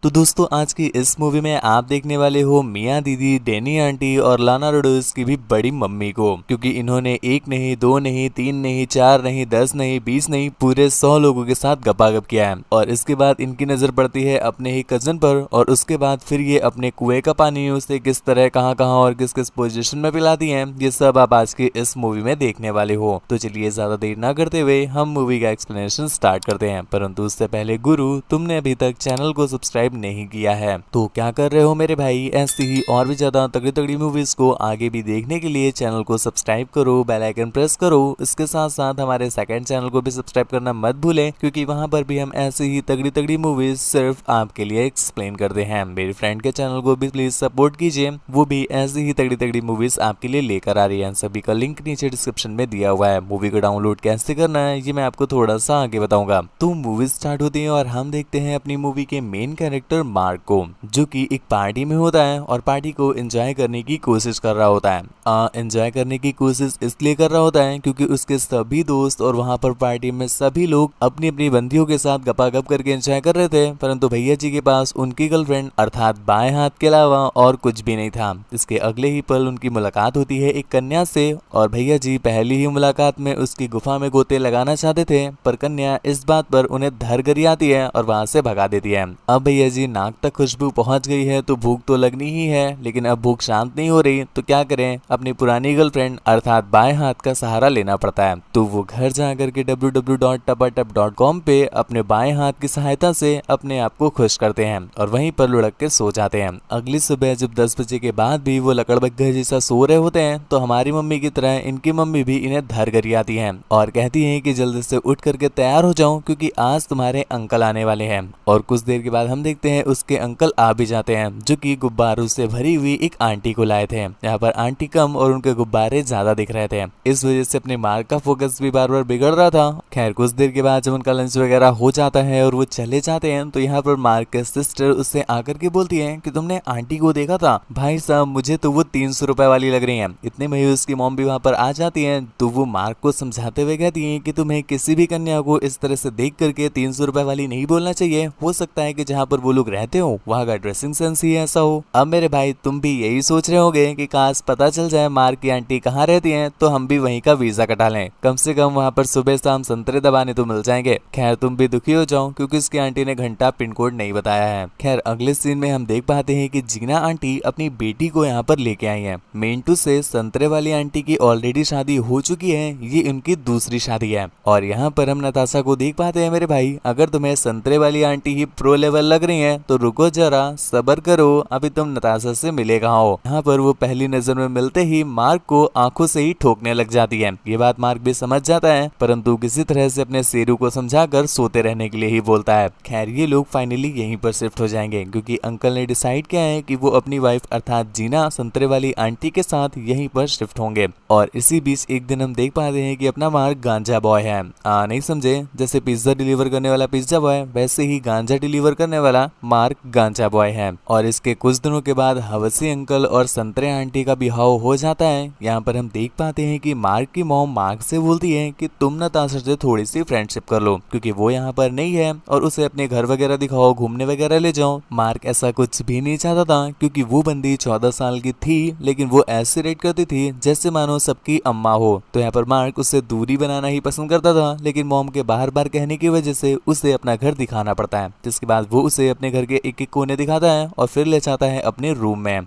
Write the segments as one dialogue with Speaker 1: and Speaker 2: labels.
Speaker 1: तो दोस्तों आज की इस मूवी में आप देखने वाले हो मियाँ दीदी, डैनी आंटी और लाना रोडस की भी बड़ी मम्मी को, क्योंकि इन्होंने एक नहीं, दो नहीं, तीन नहीं, चार नहीं, 10 नहीं, 20 नहीं, पूरे 100 लोगों के साथ गपागप किया है। और इसके बाद इनकी नजर पड़ती है अपने ही कजन पर, और उसके बाद फिर ये अपने कुएं का पानी उसे किस तरह, कहाँ कहाँ और किस किस पोजीशन में पिलाती हैं, ये सब आप आज की इस मूवी में देखने वाले हो। तो चलिए ज्यादा देर ना करते हुए हम मूवी का एक्सप्लेनेशन स्टार्ट करते हैं। परंतु उससे पहले गुरु, तुमने अभी तक चैनल को सब्सक्राइब नहीं किया है तो क्या कर रहे हो मेरे भाई। ऐसी ही और भी ज्यादा तगड़ी तगड़ी मूवीज को आगे भी देखने के लिए चैनल को सब्सक्राइब करो, बेल आइकन प्रेस करो। इसके साथ साथ हमारे सेकंड चैनल को भी सब्सक्राइब करना मत भूलें, क्योंकि वहां पर भी हम ऐसी ही तगड़ी तगड़ी मूवीज सिर्फ आपके लिए एक्सप्लेन करते हैं। मेरे फ्रेंड के चैनल को भी प्लीज सपोर्ट कीजिए, वो भी ऐसी ही तगड़ी तगड़ी मूवीज आपके लिए लेकर आ रही है। सभी का लिंक नीचे डिस्क्रिप्शन में दिया हुआ है। मूवी को डाउनलोड कैसे करना है ये मैं आपको थोड़ा सा आगे बताऊंगा। तो मूवी स्टार्ट होती है और हम देखते हैं अपनी मूवी के मेन कैरेक्टर मार्क को, जो कि एक पार्टी में होता है और पार्टी को एंजॉय करने की कोशिश कर रहा होता है। एंजॉय करने की कोशिश इसलिए कर रहा होता है क्योंकि उसके सभी दोस्त और वहां पर पार्टी में सभी लोग अपनी अपनी बंदियों के साथ गपागप करके एंजॉय कर रहे थे, परंतु भैया जी के पास उनकी गर्लफ्रेंड अर्थात बाएं हाथ के अलावा और कुछ भी नहीं था। इसके अगले ही पल उनकी मुलाकात होती है एक कन्या से, और भैया जी पहली ही मुलाकात में उसकी गुफा में गोते लगाना चाहते थे, पर कन्या इस बात पर उन्हें धर कर आती है और वहां से भगा देती है। अब भैया जी नाक तक खुशबू पहुंच गई है तो भूख तो लगनी ही है, लेकिन अब भूख शांत नहीं हो रही तो क्या करें, अपनी पुरानी गर्लफ्रेंड अर्थात बाएं हाथ का सहारा लेना पड़ता है। तो वो घर जाकर के www.tapatap.com पे अपने बाएं हाथ की सहायता से अपने आप को खुश करते हैं और वहीं पर लुढ़क के सो जाते हैं। अगली सुबह जब 10 बजे के बाद भी वो लकड़बग्घे जैसा सो रहे होते हैं तो हमारी मम्मी की तरह इनकी मम्मी भी इन्हें धर कर आती है और कहती है कि जल्दी से उठ करके तैयार हो जाओ, क्योंकि आज तुम्हारे अंकल आने वाले हैं। और कुछ देर के बाद हम देखते हैं उसके अंकल आ भी जाते हैं, जो कि गुब्बारों से भरी हुई एक आंटी को लाए थे। यहाँ पर आंटी कम और उनके गुब्बारे ज्यादा दिख रहे थे, इस वजह से अपने मार्क का फोकस भी बार बार बिगड़ रहा था। खैर कुछ देर के बाद जब उनका लंच वगैरह हो जाता है और वो चले जाते हैं तो यहाँ पर मार्क के सिस्टर उससे आकर के बोलती है कि तुमने आंटी को देखा था? भाई साहब मुझे तो वो 300 रुपए वाली लग रही है। इतने में ही उसकी मॉम भी वहाँ पर आ जाती है, तो वो मार्क को समझाते हुए कहती है कि तुम्हें किसी भी कन्या को इस तरह से देख करके 300 रुपए वाली नहीं बोलना चाहिए। हो सकता है कि जहाँ पर वो लोग रहते हो वहाँ का ड्रेसिंग सेंस ही ऐसा हो। अब मेरे भाई तुम भी यही सोच रहे होगे कि काश पता चल जाए मार्क की आंटी कहाँ रहती हैं तो हम भी वहीं का वीजा कटा लें, कम से कम वहाँ पर सुबह शाम संतरे दबाने तो मिल जाएंगे। खैर तुम भी दुखी हो जाओ क्योंकि उसकी आंटी ने घंटा पिन कोड नहीं बताया है। खैर अगले सीन में हम देख पाते हैं कि जीना आंटी अपनी बेटी को यहाँ पर लेके आई है। मेंटू से संतरे वाली आंटी की ऑलरेडी शादी हो चुकी है, ये उनकी दूसरी शादी है। और यहाँ पर हम नताशा को देख पाते हैं मेरे भाई। अगर तुम्हें संतरे वाली आंटी ही प्रो लेवल लग रही है तो रुको जरा, सबर करो, अभी तुम नताशा से मिलेगा हो। यहाँ पर वो पहली नजर में मिलते ही मार्क को आंखों से ही ठोकने लग जाती है। ये बात मार्क भी समझ जाता है, परंतु किसी तरह से अपने शेरू को समझाकर सोते रहने के लिए ही बोलता है। खैर ये लोग फाइनली यहीं पर शिफ्ट हो जाएंगे, क्योंकि अंकल ने डिसाइड किया है कि वो अपनी वाइफ अर्थात जीना संतरे वाली आंटी के साथ यहीं पर शिफ्ट होंगे। और इसी बीच एक दिन हम देख पाते हैं कि अपना मार्क गांजा बॉय है। नहीं समझे, जैसे पिज्जा डिलीवर करने वाला पिज्जा बॉय, वैसे ही गांजा डिलीवर करने वाला मार्क गांजा बॉय है। और इसके कुछ दिनों के बाद हवसी अंकल और संतरे आंटी का बिहाव हो जाता है। यहाँ पर हम देख पाते हैं कि मार्क की मॉम मार्क से बोलती है कि तुम नताशा से थोड़ी सी फ्रेंडशिप कर लो, क्योंकि वो यहाँ पर नहीं है, और उसे अपने घर वगैरह दिखाओ, घूमने वगैरह ले जाओ। मार्क ऐसा कुछ भी नहीं चाहता था, क्योंकि वो बंदी 14 साल की थी, लेकिन वो ऐसे रेट करती थी जैसे मानो सबकी अम्मा हो। तो यहाँ पर मार्क उससे दूरी बनाना ही पसंद करता था, लेकिन मॉम के बार बार कहने की वजह से उसे अपना घर दिखाना पड़ता है। जिसके बाद वो उसे अपने घर के एक एक कोने दिखाता है और फिर ले जाता है अपने रूम में।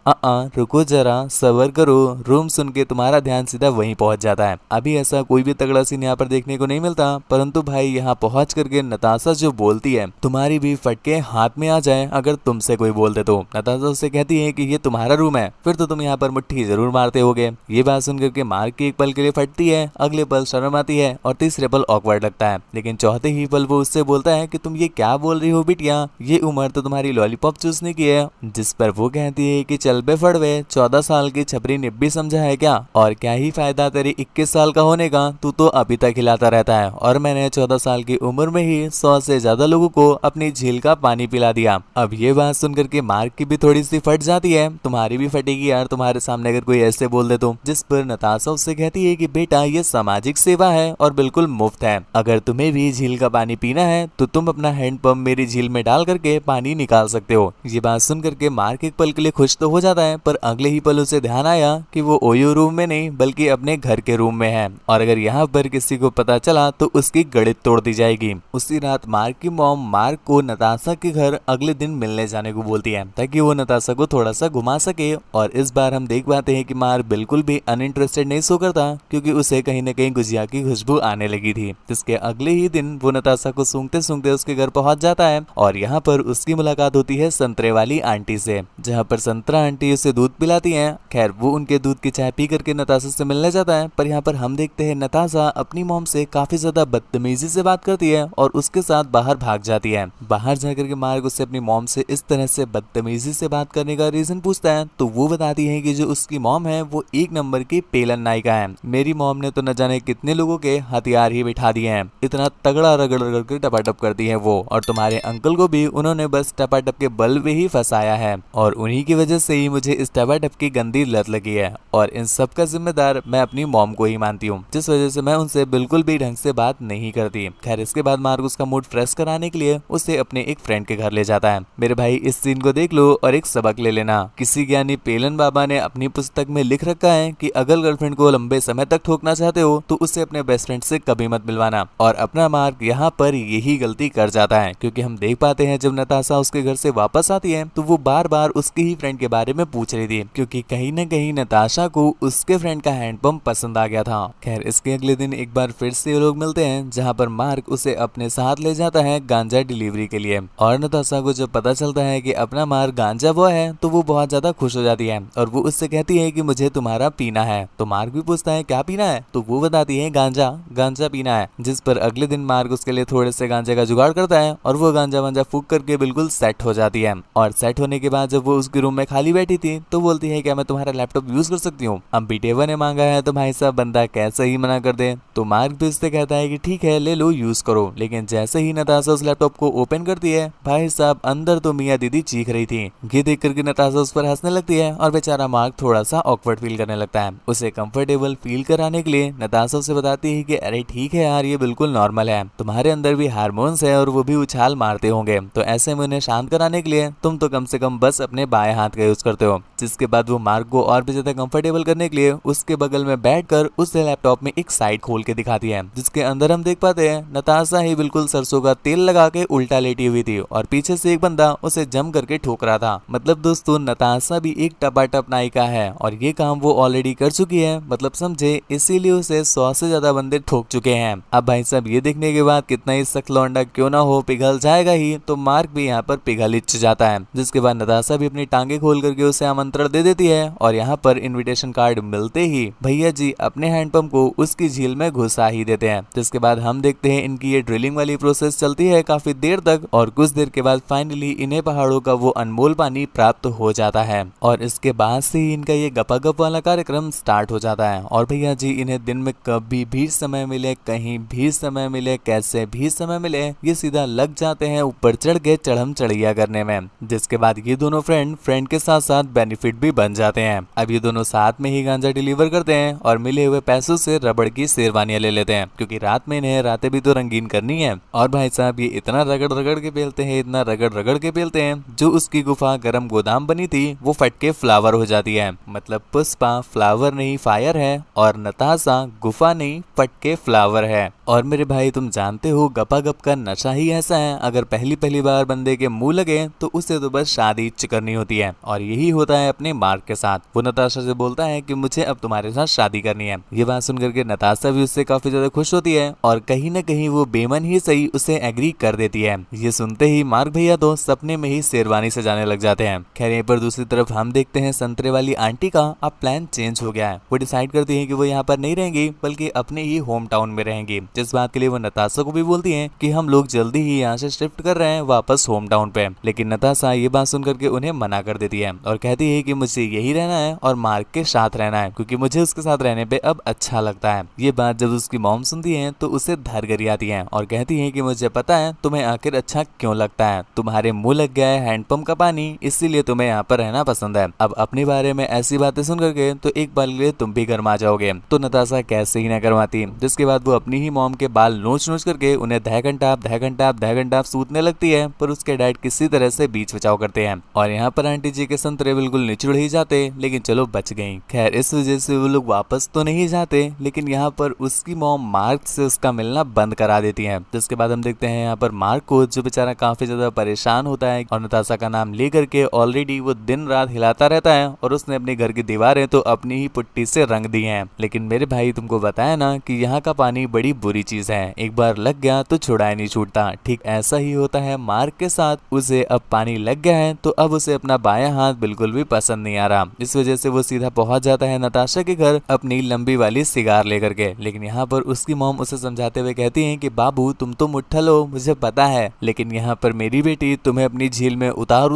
Speaker 1: रुको जरा, सबर करो, रूम सुन के तुम्हारा ध्यान सीधा वहीं पहुंच जाता है। अभी ऐसा कोई भी तगड़ा सीन यहाँ पर देखने को नहीं मिलता, परंतु भाई यहाँ पहुंच करके नताशा जो बोलती है तुम्हारी भी फटके हाथ में आ जाए अगर तुमसे कोई बोल दे तो। नताशा उससे कहती है कि ये तुम्हारा रूम है, फिर तो तुम यहाँ पर मुट्ठी जरूर मारते होगे। ये बात सुन करके मार्क की एक पल के लिए फटती है, अगले पल शर्म आती है और तीसरे पल ऑकवर्ड लगता है, लेकिन चौथे ही पल वो उससे बोलता है कि तुम ये क्या बोल रही हो बिटिया, ये उम्र तो तुम्हारी लॉलीपॉप चूसने की है। जिस पर वो कहती है कि चल बे फड़वे, 14 साल की छपरी निब्बी समझा है क्या, और क्या ही फायदा तेरे 21 साल का होने का, तू तो अभी तक हिलाता रहता है, और मैंने 14 साल की उम्र में ही 100 से ज्यादा लोगों को अपनी झील का पानी पिला दिया। अब ये बात सुनकर के मार्क की भी थोड़ी सी फट जाती है, तुम्हारी भी फटेगी यार तुम्हारे सामने अगर कोई ऐसे बोल दे तो। जिस पर नताशा उससे कहती है कि बेटा ये सामाजिक सेवा है और बिल्कुल मुफ्त है, अगर तुम्हें भी झील का पानी पीना है तो तुम अपना हैंड पंप मेरी झील में डाल करके पानी निकाल सकते हो। ये बात सुन करके मार्क एक पल के लिए खुश तो हो जाता है, पर अगले ही पल उसे ध्यान आया कि वो ओयो रूम में नहीं बल्कि अपने घर के रूम में है, और अगर यहाँ पर किसी को पता चला तो उसकी गणित तोड़ दी जाएगी। उसी रात मार्क की मॉम मार्क को नताशा के घर अगले दिन मिलने जाने को बोलती है ताकि वो नताशा को थोड़ा सा घुमा सके। और इस बार हम देख पाते हैं कि मार्क बिल्कुल भी अनइंटरेस्टेड नहीं शो करता, क्योंकि उसे कहीं न कहीं गुजिया की खुशबू आने लगी थी। जिसके अगले ही दिन वो नताशा को सूंघते सूंघते उसके घर पहुंच जाता है, और यहाँ पर उसकी मुलाकात होती है संतरे वाली आंटी से, जहाँ पर संतरा आंटी उसे दूध पिलाती है। खैर वो उनके दूध की चाय पी करके नताशा से मिलने जाता है, पर यहाँ पर हम देखते हैं नताशा अपनी मॉम से काफी ज्यादा बदतमीजी से बात करती है और उसके साथ बाहर भाग जाती है। बाहर जाकर के मार्क उससे अपनी मॉम से इस तरह से बदतमीजी से बात करने का रीजन पूछता है, तो वो बताती है कि जो उसकी मॉम है वो एक नंबर की पेलन नायिका है। मेरी मॉम ने तो न जाने कितने लोगों के हथियार ही बिठा दिए हैं, इतना तगड़ा रगड़ रगड़ के टपाटप करती है वो, और तुम्हारे अंकल को भी उन्होंने बस टपाटप के बल पे ही फंसाया है, और उन्हीं की वजह से ही मुझे इस टपाटप की गंदी लत लगी है, और इन सब का जिम्मेदार मैं अपनी मॉम को ही मानती हूँ, जिस वजह से मैं उनसे बिल्कुल भी ढंग से बात नहीं करती। खैर इसके बाद मार्क उसका मूड फ्रेश कराने के लिए उसे अपने एक फ्रेंड के घर ले जाता है। मेरे भाई इस सीन को देख लो और एक सबक ले लेना। किसी ज्ञानी पेलन बाबा ने अपनी पुस्तक में लिख रखा है कि अगर गर्लफ्रेंड को लंबे समय तक ठोकना चाहते हो तो उसे अपने बेस्ट फ्रेंड से कभी मत मिलवाना, और अपना मार्क यहाँ पर यही गलती कर जाता है, क्योंकि हम देख पाते हैं जब नताशा उसके घर से वापस आती है तो वो बार बार उसके ही फ्रेंड के बारे में पूछ रही थी, क्योंकि कहीं न कहीं नताशा को उसके फ्रेंड का हैंडपंप पसंद आ गया था। खैर इसके अगले दिन एक बार फिर से ये लोग मिलते हैं, जहाँ पर मार्क उसे अपने साथ ले जाता है गांजा डिलीवरी के लिए, और नताशा को जब पता चलता है कि अपना मार्क गांजा बॉय है तो वो बहुत ज्यादा खुश हो जाती है, और वो उससे कहती है कि मुझे तुम्हारा पीना है। तो मार्क भी पूछता है क्या पीना है, तो वो बताती है गांजा गांजा पीना है। जिस पर अगले दिन मार्क उसके लिए थोड़े से गांजे का जुगाड़ करता है, और वो गांजा वांजा फूक करके बिल्कुल सेट हो जाती है। और सेट होने के बाद जब वो उसके रूम में खाली बैठी थी तो बोलती है क्या मैं तुम्हारा लैपटॉप यूज कर सकती हूँ। अब बीटेवा ने मांगा है तो भाई साहब बंदा कैसे ही मना कर दे। तो मार्क भी उससे कहता है कि ठीक है ले लो यूज करो, लेकिन जैसे ही नताशा उस लैपटॉप को ओपन करती है भाई साहब अंदर तो मियाँ दीदी चीख रही थी। ये देख करके नताशा उस पर हंसने लगती है, और बेचारा मार्क थोड़ा सा ऑकवर्ड फील करने लगता है। उसे कंफर्टेबल फील कराने के लिए नताशा उसे बताती है कि अरे ठीक है यार ये बिल्कुल नॉर्मल है, तुम्हारे अंदर भी हार्मोन्स है और वो भी उछाल मारते होंगे, तो ऐसे में उन्हें शांत कराने के लिए तुम तो कम से कम बस अपने बाएं हाथ का यूज करते हो। जिसके बाद वो मार्क को और भी ज्यादा कंफर्टेबल करने के लिए उसके बगल में बैठकर उसे लैपटॉप में एक साइट खोल के दिखाती है, जिसके अंदर हम देख पाते हैं नताशा ही बिल्कुल सरसों का तेल लगा के उल्टा लेटी हुई थी, और पीछे से एक बंदा उसे जम करके ठोक रहा था। मतलब दोस्तों नताशा भी एक टपाटप नायिका है, और ये काम वो ऑलरेडी कर चुकी है, मतलब समझे, इसीलिए उसे 100 से ज्यादा बंदे ठोक चुके हैं। अब भाई साहब ये देखने के बाद कितना ही सख्त लौंडा क्यों ना हो पिघल जाएगा ही, तो मार्क भी यहाँ पर पिघल ही जाता है। जिसके बाद नताशा भी अपनी टांगे खोल करके उसे आमंत्रण दे देती है, और यहाँ पर इनविटेशन कार्ड मिलते ही भैया जी अपने हैंडपंप को उसकी झील में घुसा ही देते हैं। जिसके बाद हम देखते हैं इनकी ये ड्रिलिंग वाली प्रोसेस चलती है काफी देर तक, और कुछ देर के बाद फाइनली इन्हें पहाड़ों का वो अनमोल पानी प्राप्त हो जाता है, और इसके बाद से ही इनका ये गपागप वाला कार्यक्रम स्टार्ट हो जाता है। और भैया जी इन्हें दिन में कभी भी समय मिले, कहीं भी समय मिले, कैसे भी समय मिले, ये सीधा लग जाते हैं ऊपर चढ़ के चढ़म चढ़िया करने में। जिसके बाद ये दोनों फ्रेंड के साथ साथ बेनिफिट भी बन जाते हैं। अब ये दोनों साथ में ही गांजा डिलीवर करते हैं, और मिले हुए पैसों से रबड़ की शेरवानियां ले लेते हैं, क्योंकि रात में इन्हें रातें भी तो रंगीन करनी है। और भाई साहब ये इतना रगड़ रगड़ के बेलते हैं, इतना रगड़ रगड़ के बेलते हैं, जो उसकी गुफा गर्म गोदाम बनी थी वो फट के फ्लावर हो जाती है। मतलब पुष्पा फ्लावर नहीं फायर है, और नताशा गुफा नहीं फट के फ्लावर है। और मेरे भाई तुम जानते हो गपागप का नशा ही ऐसा है, अगर पहली बार बंदे के मुंह लगे तो उसे तो बस शादी करनी होती है, और यही होता है अपने मार्क के साथ। वो नताशा से बोलता है कि मुझे अब तुम्हारे साथ शादी करनी है। ये बात सुनकर के नताशा भी उससे काफी ज्यादा खुश होती है, और कहीं न कहीं वो बेमन ही सही उसे एग्री कर देती है। ये सुनते ही मार्क भैया तो सपने में ही शेरवानी सजाने लग जाते हैं। खैर यहीं पर दूसरी तरफ हम देखते हैं संतरे वाली आंटी का अब प्लान चेंज हो गया है। वो डिसाइड करती है कि वो यहाँ पर नहीं रहेंगी बल्कि अपने ही होम टाउन में रहेंगी, जिस बात के लिए वो नताशा को भी बोलती है कि हम लोग जल्दी ही यहाँ से शिफ्ट कर रहे हैं वापस होम टाउन पे। लेकिन नताशा ये बात सुनकर के उन्हें मना कर देती है, और कहती है कि मुझे यही रहना है और मार्क के साथ रहना है, क्योंकि मुझे उसके साथ रहने पे अब अच्छा लगता है। ये बात जब उसकी मॉम सुनती है तो उसे धरगरी आती है, और कहती है कि मुझे पता है तुम्हें आखिर अच्छा क्यों लगता है, तुम्हारे मुंह लग गया है हैंडपंप का पानी, इसीलिए तुम्हें यहाँ पर रहना पसंद है। अब अपने बारे में ऐसी बातें सुन करके तो एक बार के लिए तुम भी गरमा जाओगे। तो नताशा कैसे ही ना गरमाती। जिसके बाद वो अपनी ही मॉम के बाल नोच नोच करके उन्हें दह घंटा सूतने लगती है, पर उसके डैड किसी तरह से बीच बचाव करते हैं और यहाँ पर आंटी जी के संतरे बिल्कुल निचुड़ ही जाते, लेकिन चलो बच गई। खैर इस वजह से वो लोग वापस तो नहीं जाते, लेकिन यहाँ पर उसकी मॉम मार्क से उसका मिलना बंद करा देती है। जिसके बाद हम देखते हैं यहाँ पर मार्क को, जो बेचारा काफी ज्यादा परेशान होता है और नताशा का नाम लेकर के ऑलरेडी वो दिन रात हिलाता रहता है और उसने अपने घर की दीवारें तो अपनी ही पुट्टी से रंग दी हैं। लेकिन मेरे भाई तुमको बताया ना कि यहाँ का पानी बड़ी बुरी चीज है, एक बार लग गया तो छुड़ाया नहीं छूटता। ठीक ऐसा ही होता है मार्क के साथ। उसे अब पानी लग गया है तो अब उसे अपना बायां हाथ बिल्कुल भी पसंद नहीं आ रहा। इस वजह से वो सीधा पहुंच जाता है नताशा के घर अपनी लंबी वाली सिगार लेकर के। लेकिन यहाँ पर उसकी मॉम उसे समझाते हुए कहती है कि बाबू तुम तो मुट्ठल हो, मुझे पता है, लेकिन यहाँ पर मेरी बेटी तुम्हें अपनी झील में उतार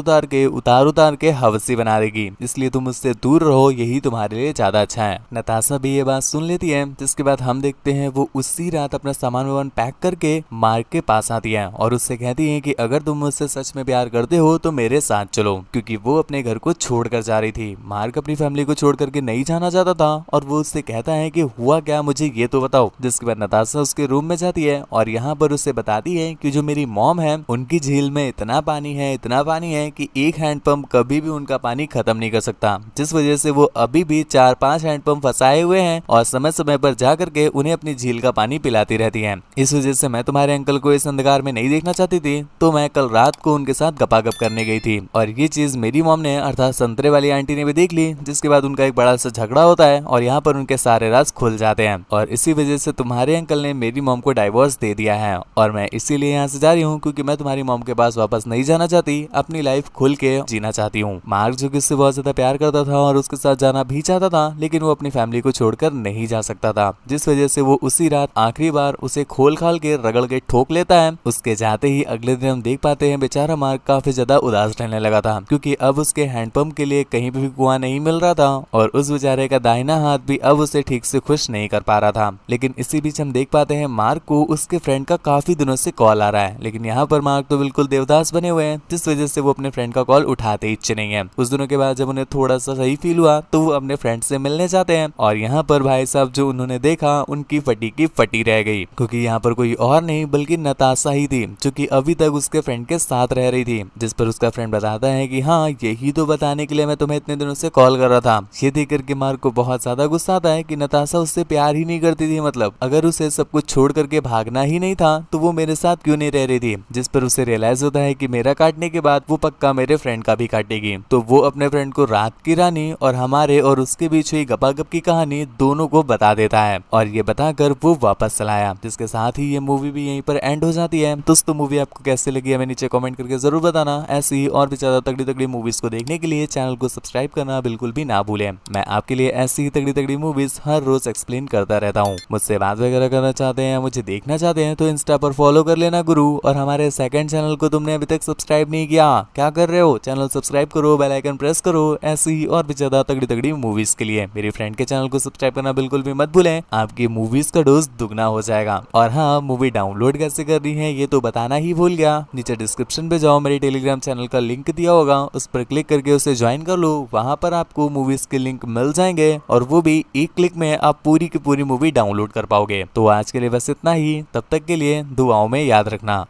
Speaker 1: उतार के हवसी बना देगी, इसलिए तुम उससे दूर रहो, यही तुम्हारे लिए ज्यादा अच्छा है। नताशा भी ये बात सुन लेती है। जिसके बाद हम देखते हैं वो उसी रात अपना सामान वामान पैक करके मार्क के पास आती है और उससे कहती है कि अगर तुम मुझसे सच में प्यार करते हो तो मेरे साथ चलो, क्योंकि वो अपने घर को छोड़कर जा रही थी। मार्क अपनी फैमिली को छोड़ करके नहीं जाना चाहता था और वो उससे कहता है कि हुआ क्या, मुझे ये तो बताओ। जिसके बाद नताशा उसके रूम में जाती है और यहाँ पर उसे बताती है कि जो मेरी मॉम है उनकी झील में इतना पानी है कि एक हैंडपंप कभी भी उनका पानी खत्म नहीं कर सकता, जिस वजह से वो अभी भी 4-5 हैंडपंप फंसाए हुए हैं और समय समय पर जा करके उन्हें अपनी झील का पानी पिलाती रहती हैं। इस वजह से मैं तुम्हारे अंकल को इस अंधकार में नहीं देखना चाहती थी, तो मैं कल रात को उनके साथ गपागप करने गई थी और ये चीज मेरी मॉम ने अर्थात संतरे वाली आंटी ने भी देख ली। जिसके बाद उनका एक बड़ा सा झगड़ा होता है और यहाँ पर उनके सारे राज खुल जाते हैं और इसी वजह से तुम्हारे अंकल ने मेरी मॉम को डाइवोर्स दे दिया है और मैं इसीलिए यहाँ से जा रही हूँ, क्योंकि मैं तुम्हारी मॉम के पास वापस नहीं जाना चाहती, अपनी लाइफ खुल के जीना चाहती हूँ। मार्क जो कि उससे बहुत ज्यादा प्यार करता था और उसके साथ जाना भी चाहता था, लेकिन वो अपनी फैमिली को छोड़कर नहीं जा सकता था, जिस वजह से वो उसी रात आखिरी बार उसे खोल खाल के रगड़ के ठोक लेता है। उसके जाते ही अगले दिन हम देख पाते हैं बेचारा मार्क काफी ज्यादा उदास रहने लगा था, क्योंकि अब उसके हैंडपंप के लिए कहीं भी कुआं नहीं मिल रहा था और उस बेचारे का दाहिना हाथ भी अब उसे ठीक से खुश नहीं कर पा रहा था। लेकिन इसी बीच हम देख पाते हैं मार्क को उसके फ्रेंड का काफी दिनों से कॉल आ रहा है, लेकिन यहाँ पर मार्क तो बिल्कुल देवदास बने हुए हैं, जिस वजह से वो अपने फ्रेंड का कॉल उठाते ही इच्छे नहीं है। उस दिनों के बाद जब उन्हें थोड़ा सा सही फील हुआ तो वो अपने फ्रेंड से मिलने जाते हैं और यहाँ पर भाई साहब जो उन्होंने देखा उनकी फटी की फटी रह गई, क्योंकि यहाँ पर कोई और नहीं बल्कि नताशा ही थी, जो कि अभी तक उसके फ्रेंड के साथ रह रही थी। जिस पर उसका फ्रेंड बताता है कि हाँ यही तो बताने के लिए मैं तुम्हें इतने दिनों से कॉल कर रहा था। ये देख करके मार्क को बहुत ज्यादा गुस्सा आता है कि नताशा उससे प्यार ही नहीं करती थी, मतलब अगर उसे सब कुछ छोड़ करके भागना ही नहीं था तो वो मेरे साथ क्यों नहीं रह रही थी। जिस पर उसे रियलाइज होता है कि मेरा काटने के बाद वो पक्का मेरे फ्रेंड का भी काटेगी, तो वो अपने फ्रेंड को रात की रानी और हमारे और उसके बीच हुई गपागप की कहानी दोनों को बता देता है और ये बताकर वो वापस चलाया। जिसके साथ ही ये मूवी भी यहीं पर एंड हो जाती है। दोस्तों मूवी आपको कैसे लगी हमें नीचे कमेंट करके जरूर बताना। ऐसी ही और भी ज्यादा तगड़ी तगड़ी मूवीज को देखने के लिए चैनल को सब्सक्राइब करना बिल्कुल भी ना भूलें। मैं आपके लिए ऐसी ही तगड़ी तगड़ी मूवीज हर रोज एक्सप्लेन करता रहता हूँ। मुझसे बात वगैरह करना चाहते हैं, मुझे देखना चाहते हैं तो इंस्टा पर फॉलो कर लेना गुरु। और हमारे सेकंड चैनल को तुमने अभी तक सब्सक्राइब नहीं किया, क्या कर रहे हो? चैनल सब्सक्राइब करो, बेल आइकन प्रेस करो ऐसी ही और भी ज्यादा तगड़ी तगड़ी मूवीज के लिए। मेरे फ्रेंड के चैनल को सब्सक्राइब करना बिल्कुल भी मत भूलें, आपकी मूवीज का डोज दुगना हो जाएगा। और हाँ, मूवी डाउनलोड कैसे करनी है ये तो बताना ही भूल गया। नीचे डिस्क्रिप्शन पे जाओ, मेरे टेलीग्राम चैनल का लिंक दिया होगा, उस पर क्लिक करके उसे ज्वाइन कर लो। वहां पर आपको मूवीज के लिंक मिल जाएंगे और वो भी एक क्लिक में आप पूरी की पूरी मूवी डाउनलोड कर पाओगे। तो आज के लिए बस इतना ही, तब तक के लिए दुआओं में याद रखना।